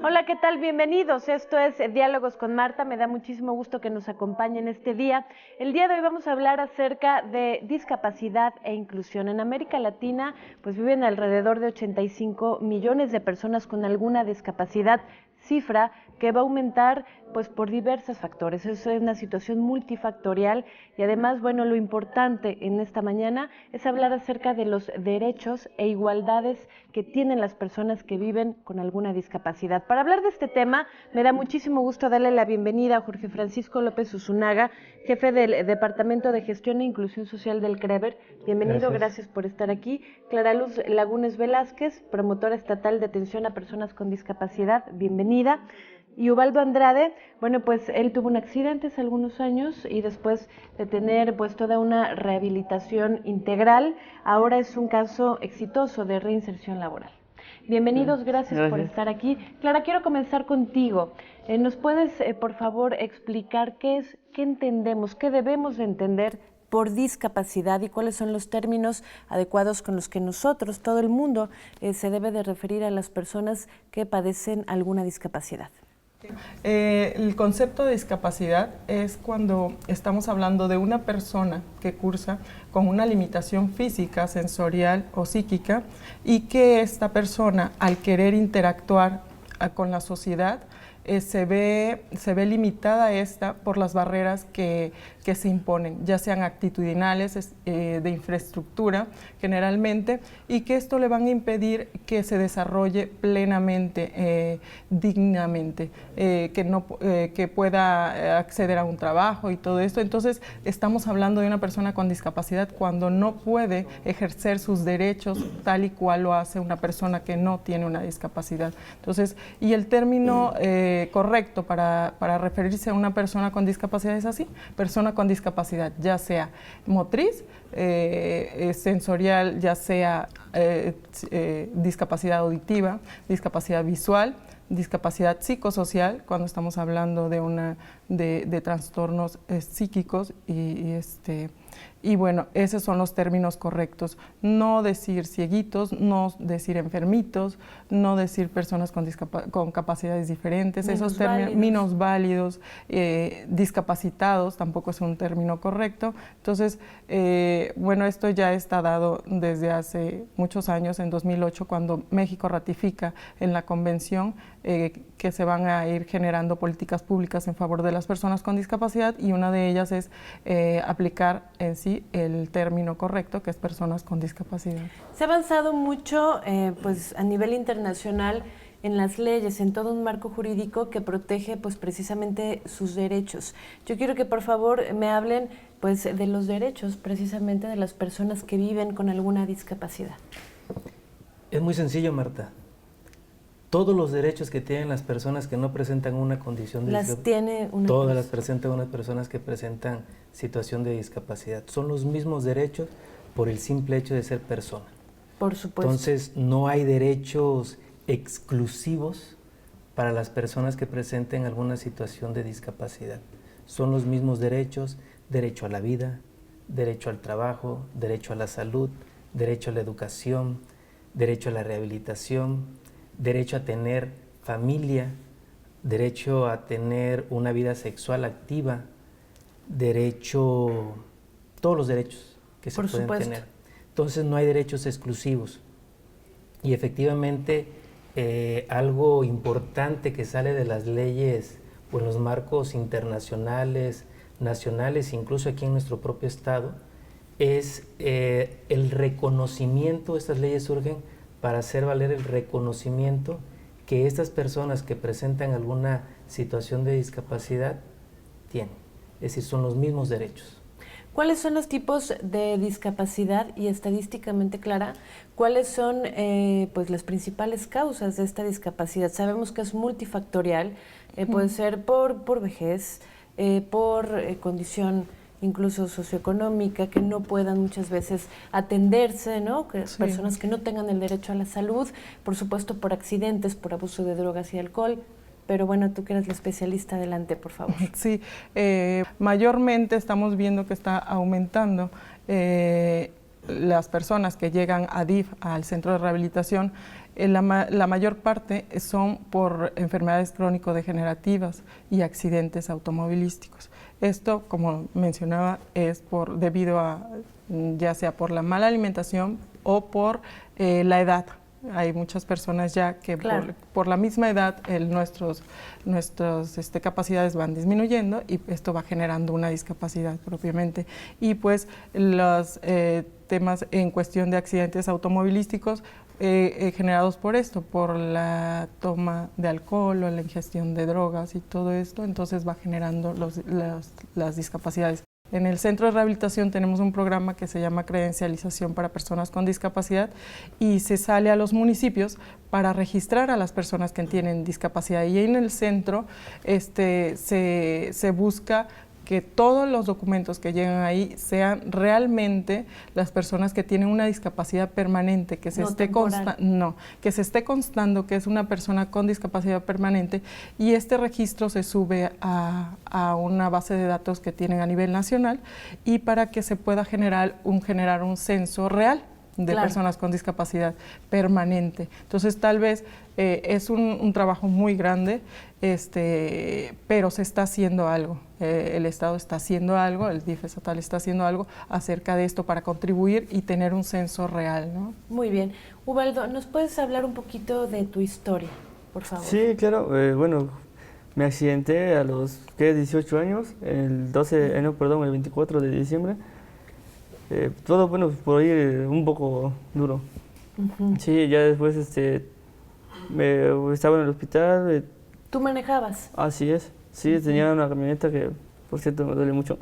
Hola, ¿qué tal? Bienvenidos. Esto es Diálogos con Marta. Me da muchísimo gusto que nos acompañen este día. El día de hoy vamos a hablar acerca de discapacidad e inclusión. En América Latina, pues viven alrededor de 85 millones de personas con alguna discapacidad, cifra que va a aumentar pues por diversos factores. Es una situación multifactorial y además, bueno, lo importante en esta mañana es hablar acerca de los derechos e igualdades que tienen las personas que viven con alguna discapacidad. Para hablar de este tema, me da muchísimo gusto darle la bienvenida a Jorge Francisco López Usunaga, jefe del Departamento de Gestión e Inclusión Social del CREVER. Bienvenido, gracias por estar aquí. Clara Luz Lagunes Velázquez, promotora estatal de atención a personas con discapacidad. Bienvenida. Y Ubaldo Andrade, bueno, pues él tuvo un accidente hace algunos años y después de tener pues toda una rehabilitación integral, ahora es un caso exitoso de reinserción laboral. Bienvenidos, gracias por estar aquí. Clara, quiero comenzar contigo. ¿Nos puedes, por favor, explicar qué entendemos, qué debemos de entender por discapacidad y cuáles son los términos adecuados con los que nosotros, todo el mundo, se debe de referir a las personas que padecen alguna discapacidad? El concepto de discapacidad es cuando estamos hablando de una persona que cursa con una limitación física, sensorial o psíquica y que esta persona, al querer interactuar con la sociedad, se ve limitada esta por las barreras que se imponen, ya sean actitudinales, de infraestructura generalmente, y que esto le van a impedir que se desarrolle plenamente, dignamente, que pueda acceder a un trabajo y todo esto. Entonces estamos hablando de una persona con discapacidad cuando no puede ejercer sus derechos tal y cual lo hace una persona que no tiene una discapacidad. Entonces, y el término correcto para referirse a una persona con discapacidad es así: persona con discapacidad, ya sea motriz, sensorial, ya sea discapacidad auditiva, discapacidad visual, discapacidad psicosocial, cuando estamos hablando de trastornos psíquicos y bueno, esos son los términos correctos. No decir cieguitos, no decir enfermitos, no decir personas con capacidades diferentes, esos términos, minusválidos, discapacitados, tampoco es un término correcto. Entonces, bueno, esto ya está dado desde hace muchos años, en 2008, cuando México ratifica en la convención que se van a ir generando políticas públicas en favor de las personas con discapacidad, y una de ellas es aplicar en sí el término correcto, que es personas con discapacidad. Se ha avanzado mucho pues a nivel internacional en las leyes, en todo un marco jurídico que protege pues precisamente sus derechos. Yo quiero que por favor me hablen pues de los derechos precisamente de las personas que viven con alguna discapacidad. Es muy sencillo, Marta. Todos los derechos que tienen las personas que no presentan una condición de discapacidad, todas las presentan unas personas que presentan situación de discapacidad. Son los mismos derechos por el simple hecho de ser persona. Por supuesto. Entonces, no hay derechos exclusivos para las personas que presenten alguna situación de discapacidad. Son los mismos derechos: derecho a la vida, derecho al trabajo, derecho a la salud, derecho a la educación, derecho a la rehabilitación, derecho a tener familia, derecho a tener una vida sexual activa, todos los derechos que se pueden tener. Entonces no hay derechos exclusivos. Y efectivamente algo importante que sale de las leyes o en los marcos internacionales, nacionales, incluso aquí en nuestro propio estado, es el reconocimiento. Estas leyes surgen para hacer valer el reconocimiento que estas personas que presentan alguna situación de discapacidad tienen. Es decir, son los mismos derechos. ¿Cuáles son los tipos de discapacidad y estadísticamente, Clara, cuáles son pues las principales causas de esta discapacidad? Sabemos que es multifactorial, puede ser por vejez, por condición incluso socioeconómica, que no puedan muchas veces atenderse, ¿no? Personas que no tengan el derecho a la salud, por supuesto por accidentes, por abuso de drogas y alcohol. Pero bueno, tú que eres la especialista, adelante, por favor. Sí, mayormente estamos viendo que está aumentando las personas que llegan a DIF, al centro de rehabilitación, la mayor parte son por enfermedades crónico-degenerativas y accidentes automovilísticos. Esto, como mencionaba, es debido a ya sea por la mala alimentación o por la edad. Hay muchas personas ya que claro, por la misma edad nuestras capacidades van disminuyendo y esto va generando una discapacidad propiamente. Y pues los temas en cuestión de accidentes automovilísticos generados por esto, por la toma de alcohol o la ingestión de drogas y todo esto, entonces va generando las discapacidades. En el centro de rehabilitación tenemos un programa que se llama Credencialización para Personas con Discapacidad y se sale a los municipios para registrar a las personas que tienen discapacidad. Y en el centro se busca que todos los documentos que llegan ahí sean realmente las personas que tienen una discapacidad permanente, que se esté constando que es una persona con discapacidad permanente, y este registro se sube a una base de datos que tienen a nivel nacional y para que se pueda generar un censo real de claro, personas con discapacidad permanente. Entonces tal vez es un trabajo muy grande, pero se está haciendo algo. El Estado está haciendo algo, el DIF estatal está haciendo algo acerca de esto para contribuir y tener un censo real, ¿no? Muy bien. Ubaldo, ¿nos puedes hablar un poquito de tu historia, por favor? Sí, claro. Bueno, me accidenté a los 18 años, el 24 de diciembre. Todo, bueno, por ahí un poco duro. Sí, ya después estaba en el hospital. ¿Tú manejabas? Así es. Sí, tenía una camioneta que, por cierto, me duele mucho.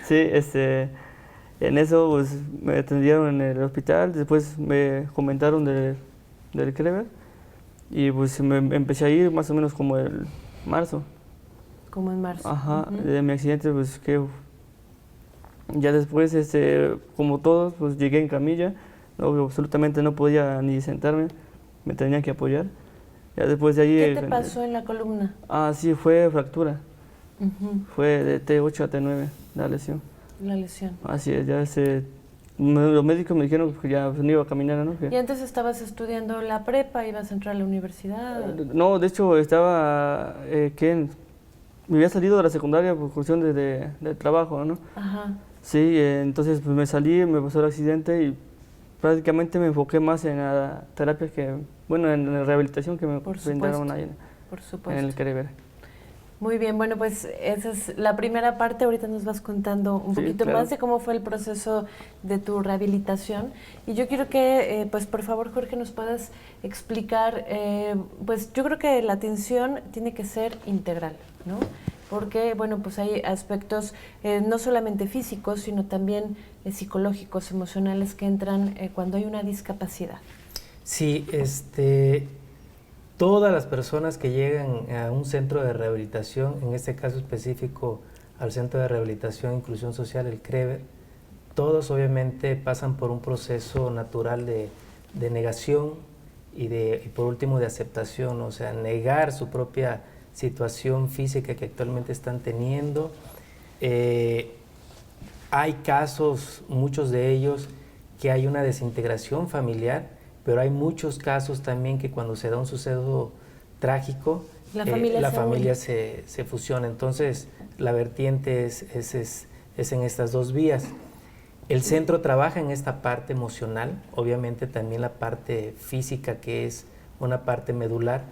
Sí, en eso pues me atendieron en el hospital, después me comentaron del Kreber y pues me empecé a ir más o menos como el marzo. Como en marzo. Ajá, de mi accidente pues que ya después, como todos, pues llegué en camilla, absolutamente no podía ni sentarme, me tenían que apoyar. Ya después de ahí... ¿Qué te pasó en la columna? Ah, sí, fue fractura. Fue de T8 a T9, la lesión. La lesión. Así es, ya los médicos me dijeron que ya no iba a caminar, ¿no? ¿Y antes estabas estudiando la prepa, ibas a entrar a la universidad? No, de hecho estaba, me había salido de la secundaria por cuestión de trabajo, ¿no? Ajá. Sí, entonces pues me salí, me pasó el accidente y prácticamente me enfoqué más en la terapia en la rehabilitación que me brindaron ahí en el Kreber. Muy bien, bueno, pues esa es la primera parte. Ahorita nos vas contando un poquito más de cómo fue el proceso de tu rehabilitación. Y yo quiero que, pues por favor, Jorge, nos puedas explicar, pues yo creo que la atención tiene que ser integral, ¿no? Porque, bueno, pues hay aspectos no solamente físicos, sino también psicológicos, emocionales que entran cuando hay una discapacidad. Sí, todas las personas que llegan a un centro de rehabilitación, en este caso específico al Centro de Rehabilitación e Inclusión Social, el Kreber, todos obviamente pasan por un proceso natural de negación y por último de aceptación, o sea, negar su propia situación física que actualmente están teniendo. Hay casos, muchos de ellos, que hay una desintegración familiar, pero hay muchos casos también que cuando se da un suceso trágico, la familia se fusiona. Entonces, la vertiente es en estas dos vías. El centro trabaja en esta parte emocional, obviamente también la parte física, que es una parte medular,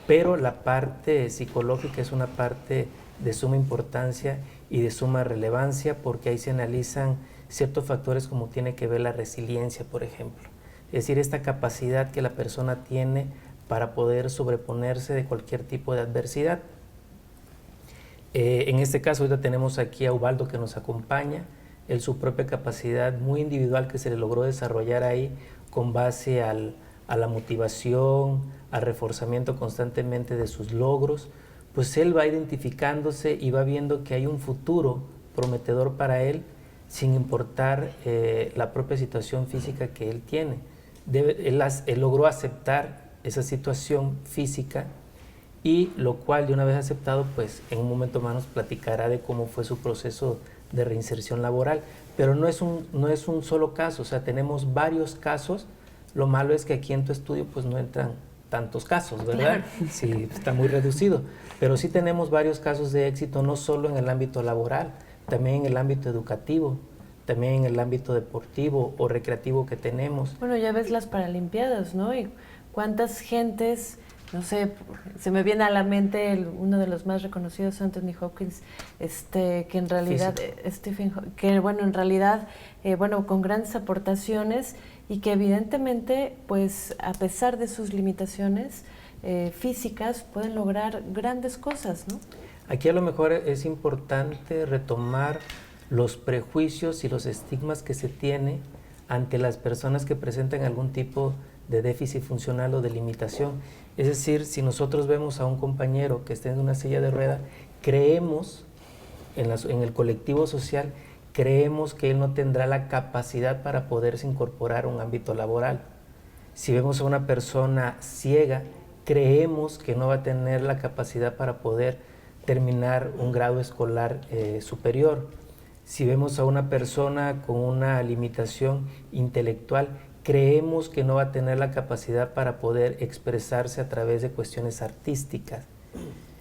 pero la parte psicológica es una parte de suma importancia y de suma relevancia, porque ahí se analizan ciertos factores como tiene que ver la resiliencia, por ejemplo. Es decir, esta capacidad que la persona tiene para poder sobreponerse de cualquier tipo de adversidad. En este caso, ahorita tenemos aquí a Ubaldo que nos acompaña, él su propia capacidad muy individual que se le logró desarrollar ahí con base a la motivación, al reforzamiento constantemente de sus logros, pues él va identificándose y va viendo que hay un futuro prometedor para él sin importar la propia situación física que él tiene. Él logró aceptar esa situación física y lo cual de una vez aceptado, pues en un momento más nos platicará de cómo fue su proceso de reinserción laboral. pero no es un solo caso, o sea, tenemos varios casos. Lo malo es que aquí en tu estudio pues no entran tantos casos, ¿verdad? Claro. Sí, está muy reducido, pero sí tenemos varios casos de éxito, no solo en el ámbito laboral, también en el ámbito educativo, también en el ámbito deportivo o recreativo que tenemos. Bueno, ya ves las Paralimpiadas, ¿no? Y cuántas gentes, no sé, se me viene a la mente uno de los más reconocidos, Anthony Hopkins, que en realidad, con grandes aportaciones y que evidentemente, pues, a pesar de sus limitaciones físicas, pueden lograr grandes cosas, ¿no? Aquí a lo mejor es importante retomar los prejuicios y los estigmas que se tiene ante las personas que presentan algún tipo de déficit funcional o de limitación. Es decir, si nosotros vemos a un compañero que está en una silla de rueda, creemos, en el colectivo social, creemos que él no tendrá la capacidad para poderse incorporar a un ámbito laboral. Si vemos a una persona ciega, creemos que no va a tener la capacidad para poder terminar un grado escolar superior. Si vemos a una persona con una limitación intelectual, creemos que no va a tener la capacidad para poder expresarse a través de cuestiones artísticas.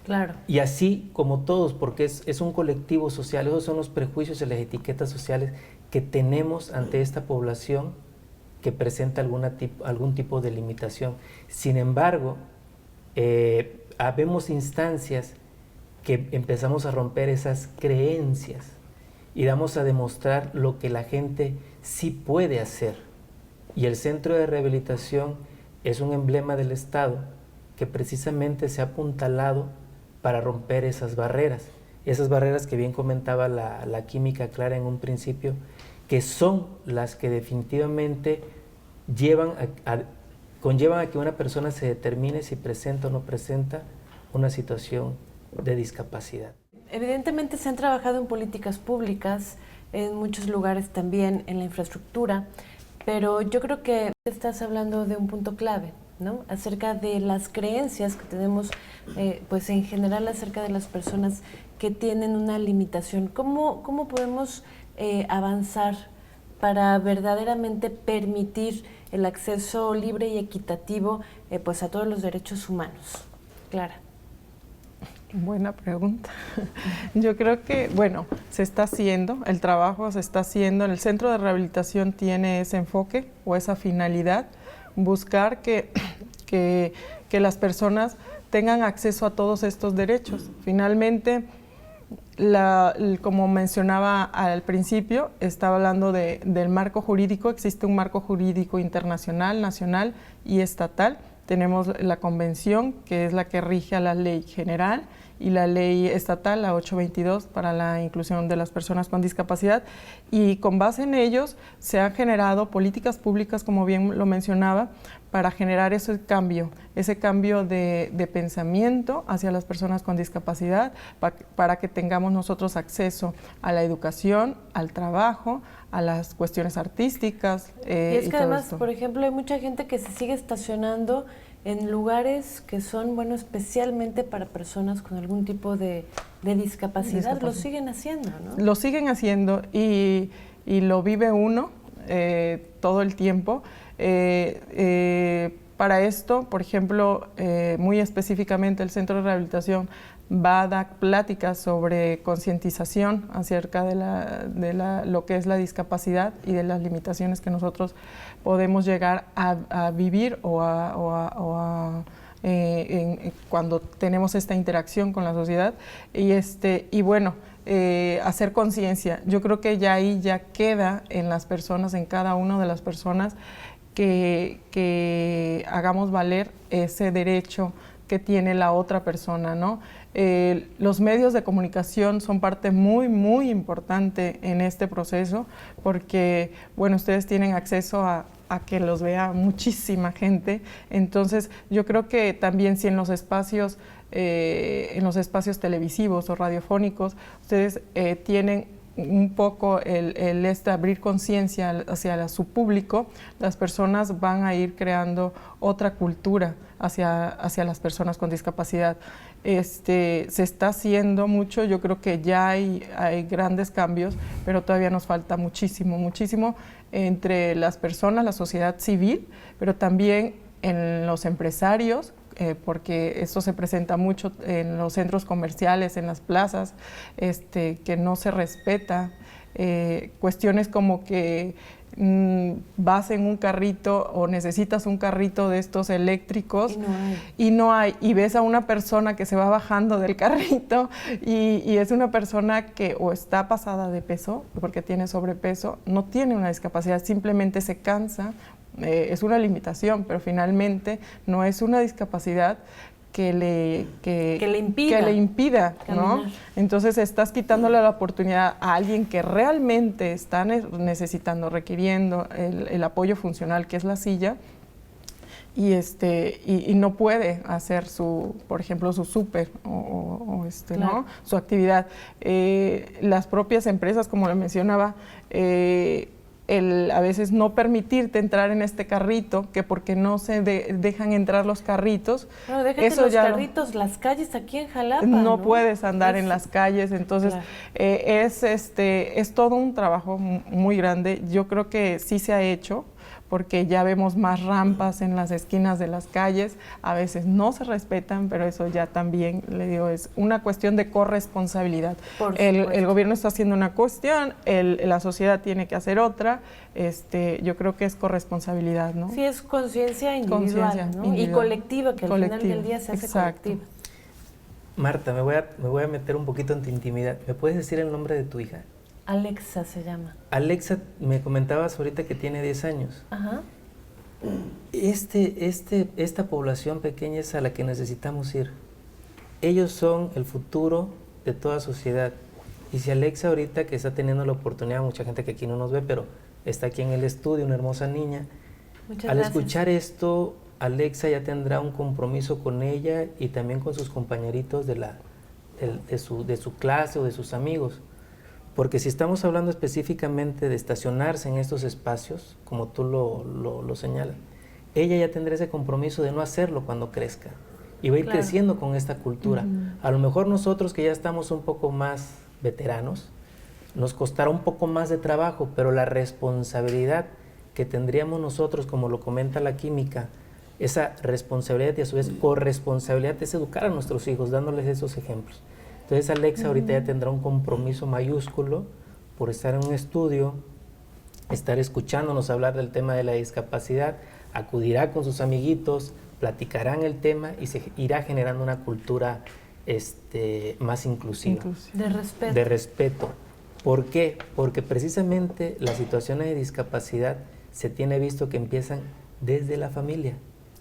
Claro. Y así como todos, porque es un colectivo social, esos son los prejuicios y las etiquetas sociales que tenemos ante esta población que presenta algún tipo de limitación. Sin embargo, habemos instancias que empezamos a romper esas creencias y damos a demostrar lo que la gente sí puede hacer. Y el centro de rehabilitación es un emblema del Estado que precisamente se ha apuntalado para romper esas barreras que bien comentaba la química Clara en un principio, que son las que definitivamente conllevan a que una persona se determine si presenta o no presenta una situación de discapacidad. Evidentemente se han trabajado en políticas públicas, en muchos lugares también en la infraestructura, pero yo creo que estás hablando de un punto clave, ¿no? Acerca de las creencias que tenemos, pues en general acerca de las personas que tienen una limitación. ¿Cómo podemos avanzar para verdaderamente permitir el acceso libre y equitativo pues a todos los derechos humanos? Clara. Buena pregunta. Yo creo que, bueno, se está haciendo, el trabajo se está haciendo. El centro de rehabilitación tiene ese enfoque o esa finalidad, buscar que las personas tengan acceso a todos estos derechos. Finalmente, como mencionaba al principio, estaba hablando del marco jurídico. Existe un marco jurídico internacional, nacional y estatal. Tenemos la convención, que es la que rige a la ley general, y la ley estatal, la 822, para la inclusión de las personas con discapacidad. Y con base en ellos se han generado políticas públicas, como bien lo mencionaba, para generar ese cambio de pensamiento hacia las personas con discapacidad, para que tengamos nosotros acceso a la educación, al trabajo, a las cuestiones artísticas. Y es que además, por ejemplo, hay mucha gente que se sigue estacionando en lugares que son, bueno, especialmente para personas con algún tipo de discapacidad. Lo siguen haciendo, ¿no? Lo siguen haciendo y lo vive uno todo el tiempo. Para esto, por ejemplo, muy específicamente el Centro de Rehabilitación va a dar pláticas sobre concientización acerca de lo que es la discapacidad y de las limitaciones que nosotros podemos llegar a vivir cuando tenemos esta interacción con la sociedad. Y bueno, hacer conciencia. Yo creo que ya ahí ya queda en las personas, en cada una de las personas, que hagamos valer ese derecho que tiene la otra persona, ¿no? Los medios de comunicación son parte muy, muy importante en este proceso, porque, bueno, ustedes tienen acceso a que los vea muchísima gente. Entonces, yo creo que también si en los espacios televisivos o radiofónicos, ustedes tienen un poco el abrir conciencia hacia su público, las personas van a ir creando otra cultura hacia las personas con discapacidad. Se está haciendo mucho, yo creo que ya hay grandes cambios, pero todavía nos falta muchísimo, muchísimo entre las personas, la sociedad civil, pero también en los empresarios, porque esto se presenta mucho en los centros comerciales, en las plazas, que no se respeta. Cuestiones como que vas en un carrito o necesitas un carrito de estos eléctricos y no hay, y ves a una persona que se va bajando del carrito y es una persona que o está pasada de peso porque tiene sobrepeso, no tiene una discapacidad, simplemente se cansa. Es una limitación, pero finalmente no es una discapacidad que le impida, ¿no? Entonces estás quitándole la oportunidad a alguien que realmente está necesitando, requiriendo el apoyo funcional que es la silla y no puede hacer por ejemplo, su súper o ¿no? Su actividad. Las propias empresas, como le mencionaba, a veces no permitirte entrar en este carrito, que porque no se dejan entrar los carritos. No, déjate eso los carritos, las calles aquí en Jalapa. No puedes andar en las calles, entonces es todo un trabajo muy grande. Yo creo que sí se ha hecho, porque ya vemos más rampas en las esquinas de las calles, a veces no se respetan, pero eso ya también, le digo, es una cuestión de corresponsabilidad. El gobierno está haciendo una cuestión, la sociedad tiene que hacer otra, yo creo que es corresponsabilidad, ¿no? Sí, es conciencia individual, ¿no? Y colectiva, que al final del día se hace colectiva. Marta, me voy a meter un poquito en tu intimidad. ¿Me puedes decir el nombre de tu hija? Alexa se llama. Alexa, me comentabas ahorita que tiene 10 años. Ajá. Esta población pequeña es a la que necesitamos ir. Ellos son el futuro de toda sociedad. Y si Alexa ahorita, que está teniendo la oportunidad, mucha gente que aquí no nos ve, pero está aquí en el estudio, una hermosa niña. Al escuchar esto, Alexa ya tendrá un compromiso con ella y también con sus compañeritos de su clase o de sus amigos. Porque si estamos hablando específicamente de estacionarse en estos espacios, como tú lo señalas, ella ya tendrá ese compromiso de no hacerlo cuando crezca. Y va a ir creciendo con esta cultura. A lo mejor nosotros que ya estamos un poco más veteranos, nos costará un poco más de trabajo, pero la responsabilidad que tendríamos nosotros, como lo comenta la química, esa responsabilidad y a su vez corresponsabilidad es educar a nuestros hijos, dándoles esos ejemplos. Entonces Alexa ahorita ya tendrá un compromiso mayúsculo por estar en un estudio, estar escuchándonos hablar del tema de la discapacidad, acudirá con sus amiguitos, platicarán el tema y se irá generando una cultura más inclusiva. De respeto. De respeto. ¿Por qué? Porque precisamente las situaciones de discapacidad se tiene visto que empiezan desde la familia.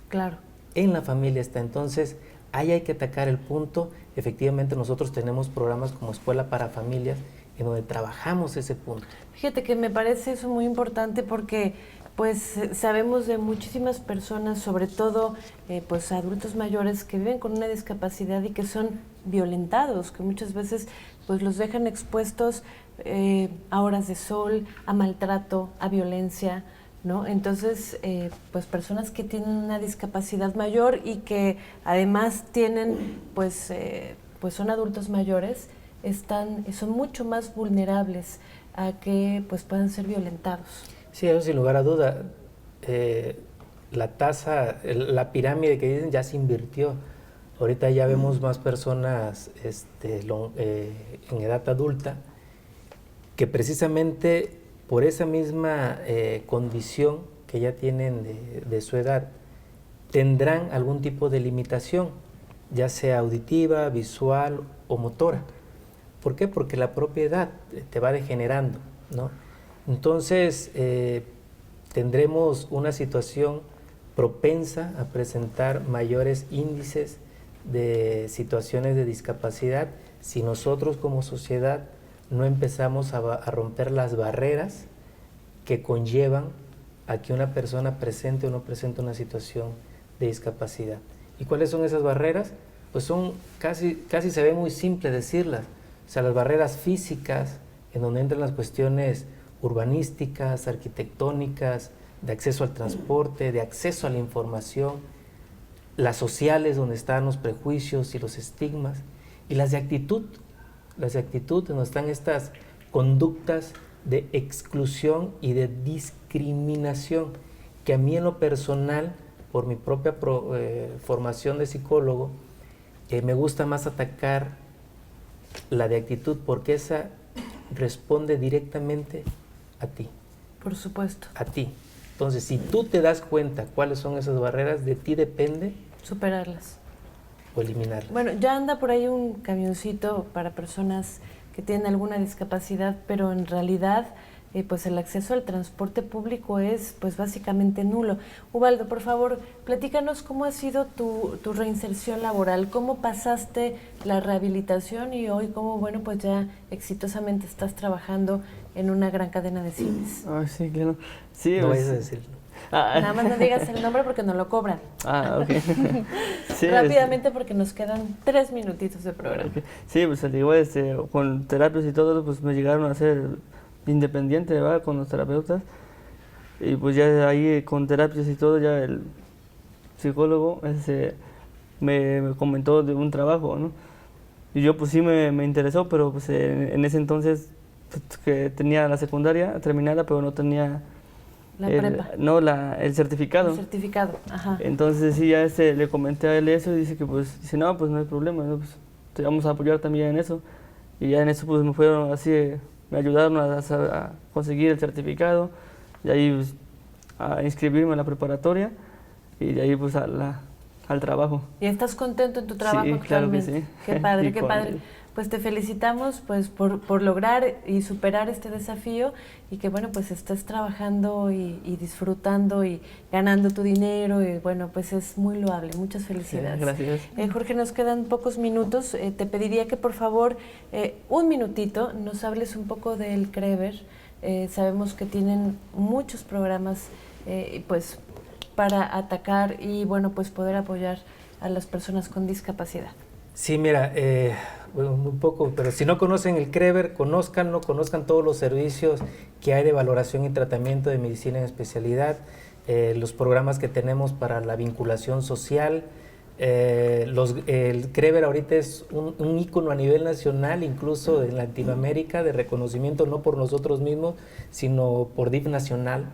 Claro. En la familia está. Entonces, ahí hay que atacar el punto. Efectivamente, nosotros tenemos programas como Escuela para Familias en donde trabajamos ese punto. Fíjate que me parece eso muy importante porque pues sabemos de muchísimas personas, sobre todo pues adultos mayores que viven con una discapacidad y que son violentados, que muchas veces pues los dejan expuestos a horas de sol, a maltrato, a violencia, ¿no? Entonces, pues personas que tienen una discapacidad mayor y que además tienen, pues son adultos mayores, son mucho más vulnerables a que pues puedan ser violentados. Sí, eso sin lugar a duda. La tasa, la pirámide que dicen ya se invirtió. Ahorita ya vemos más personas en edad adulta que precisamente por esa misma condición que ya tienen de su edad, tendrán algún tipo de limitación, ya sea auditiva, visual o motora. ¿Por qué? Porque la propia edad te va degenerando, ¿no? Entonces, tendremos una situación propensa a presentar mayores índices de situaciones de discapacidad si nosotros como sociedad no empezamos a romper las barreras que conllevan a que una persona presente o no presente una situación de discapacidad. ¿Y cuáles son esas barreras? Pues son casi se ve muy simple decirlas. O sea, las barreras físicas en donde entran las cuestiones urbanísticas, arquitectónicas, de acceso al transporte, de acceso a la información, las sociales, donde están los prejuicios y los estigmas, y las de actitud, donde están estas conductas de exclusión y de discriminación, que a mí en lo personal, por mi propia formación de psicólogo, me gusta más atacar la de actitud, porque esa responde directamente a ti. Por supuesto. A ti. Entonces, si tú te das cuenta cuáles son esas barreras, de ti depende superarlas o eliminarlas. Bueno, ya anda por ahí un camioncito para personas que tienen alguna discapacidad, pero en realidad pues el acceso al transporte público es pues básicamente nulo. Ubaldo, por favor, platícanos cómo ha sido tu reinserción laboral, cómo pasaste la rehabilitación y hoy cómo, bueno, pues ya exitosamente estás trabajando en una gran cadena de cines. Ay, sí, claro. Sí, no pues, vayas a decirlo. Nada más no digas el nombre porque no lo cobran. Ok. Sí, rápidamente porque nos quedan 3 minutitos de programa. Okay. Sí, pues al igual con terapias y todo, pues me llegaron a ser independiente, ¿verdad? Con los terapeutas. Y pues ya ahí con terapias y todo, ya el psicólogo me comentó de un trabajo, ¿no? Y yo pues sí me interesó, pero pues en ese entonces pues, que tenía la secundaria terminada, pero no tenía el certificado. El certificado, ajá. Entonces sí, ya le comenté a él eso y dice que pues, no, pues no hay problema, ¿no? Pues, te vamos a apoyar también en eso. Y ya en eso pues me fueron así, me ayudaron a conseguir el certificado, y ahí pues, a inscribirme en la preparatoria y de ahí pues al trabajo. ¿Y estás contento en tu trabajo sí, actualmente? Claro que sí. Qué padre, qué padre. Pues te felicitamos pues por lograr y superar este desafío y que bueno pues estés trabajando y disfrutando y ganando tu dinero y bueno pues es muy loable. Muchas felicidades. Sí, gracias. Jorge, nos quedan pocos minutos. Te pediría que por favor un minutito nos hables un poco del CREVER. Sabemos que tienen muchos programas pues para atacar y bueno pues poder apoyar a las personas con discapacidad. Sí, mira, bueno, un poco, pero si no conocen el CREVER, conozcan todos los servicios que hay de valoración y tratamiento de medicina en especialidad, los programas que tenemos para la vinculación social. El CREVER ahorita es un ícono a nivel nacional, incluso en Latinoamérica, de reconocimiento no por nosotros mismos, sino por DIF nacional,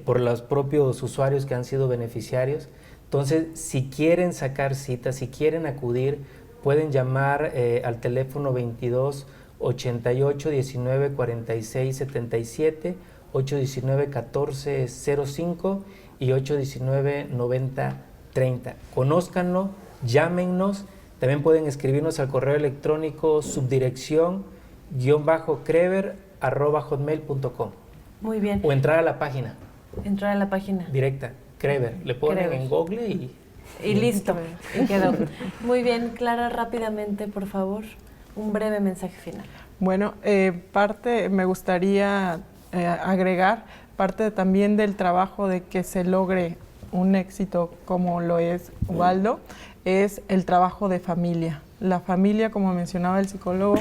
por los propios usuarios que han sido beneficiarios. Entonces, si quieren sacar citas, si quieren acudir, pueden llamar al teléfono 22 88 19 46 77, 819 14 05 y 819 90 30. Conózcanlo, llámennos, también pueden escribirnos al correo electrónico subdirección-crever@hotmail.com. Muy bien. O entrar a la página. Entrar a la página. Directa, CREVER. Le ponen en Google y listo, y quedó. Muy bien, Clara, rápidamente, por favor, un breve mensaje final. Bueno, me gustaría agregar parte también del trabajo de que se logre un éxito como lo es Ubaldo, es el trabajo de familia. La familia, como mencionaba el psicólogo,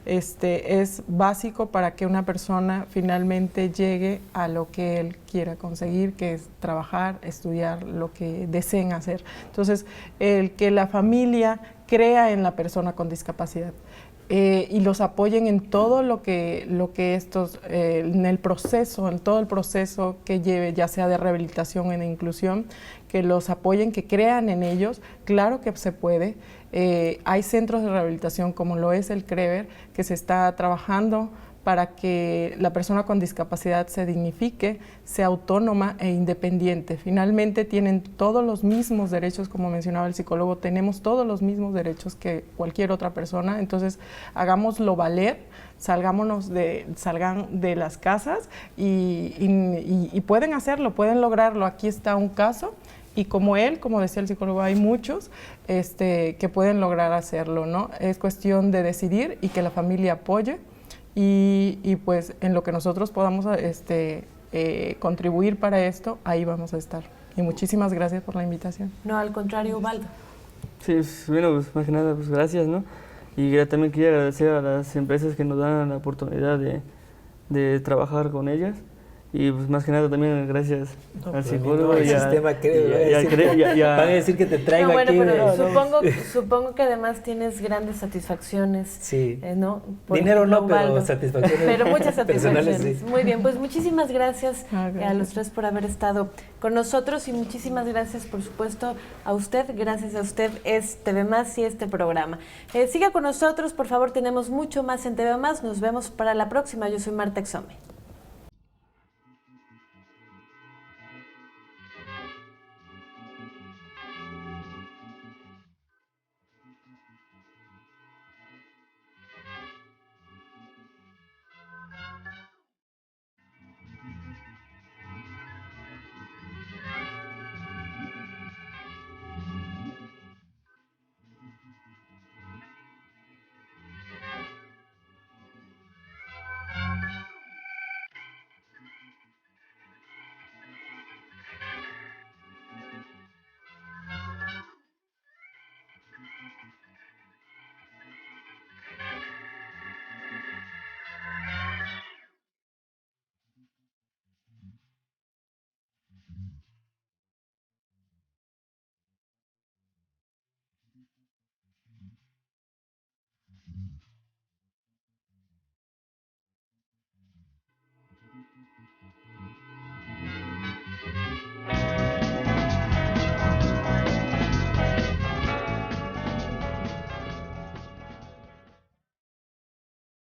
es básico para que una persona finalmente llegue a lo que él quiera conseguir, que es trabajar, estudiar, lo que deseen hacer. Entonces, el que la familia crea en la persona con discapacidad y los apoyen en todo lo que estos, en todo el proceso que lleve, ya sea de rehabilitación o de inclusión, que los apoyen, que crean en ellos. Claro que se puede. Hay centros de rehabilitación como lo es el CREVER, que se está trabajando para que la persona con discapacidad se dignifique, sea autónoma e independiente. Finalmente tienen todos los mismos derechos, como mencionaba el psicólogo, tenemos todos los mismos derechos que cualquier otra persona, entonces hagámoslo valer, salgan de las casas y pueden hacerlo, pueden lograrlo. Aquí está un caso. Y como decía el psicólogo, hay muchos que pueden lograr hacerlo, ¿no? Es cuestión de decidir y que la familia apoye y pues en lo que nosotros podamos contribuir para esto, ahí vamos a estar. Y muchísimas gracias por la invitación. No, al contrario, Ubaldo. Sí, bueno, pues más que nada, pues gracias, ¿no? Y también quería agradecer a las empresas que nos dan la oportunidad de trabajar con ellas. Y pues más que nada también gracias al psicólogo y al sistema, van a decir que te traigo no, bueno, aquí. Pero supongo que además tienes grandes satisfacciones. Sí. ¿No? Dinero no, pero satisfacciones. Pero muchas satisfacciones. Sí. Muy bien, pues muchísimas gracias a los tres por haber estado con nosotros y muchísimas gracias, por supuesto, a usted. Gracias a usted es TV Más y este programa. Siga con nosotros, por favor, tenemos mucho más en TV Más. Nos vemos para la próxima. Yo soy Marta Exome.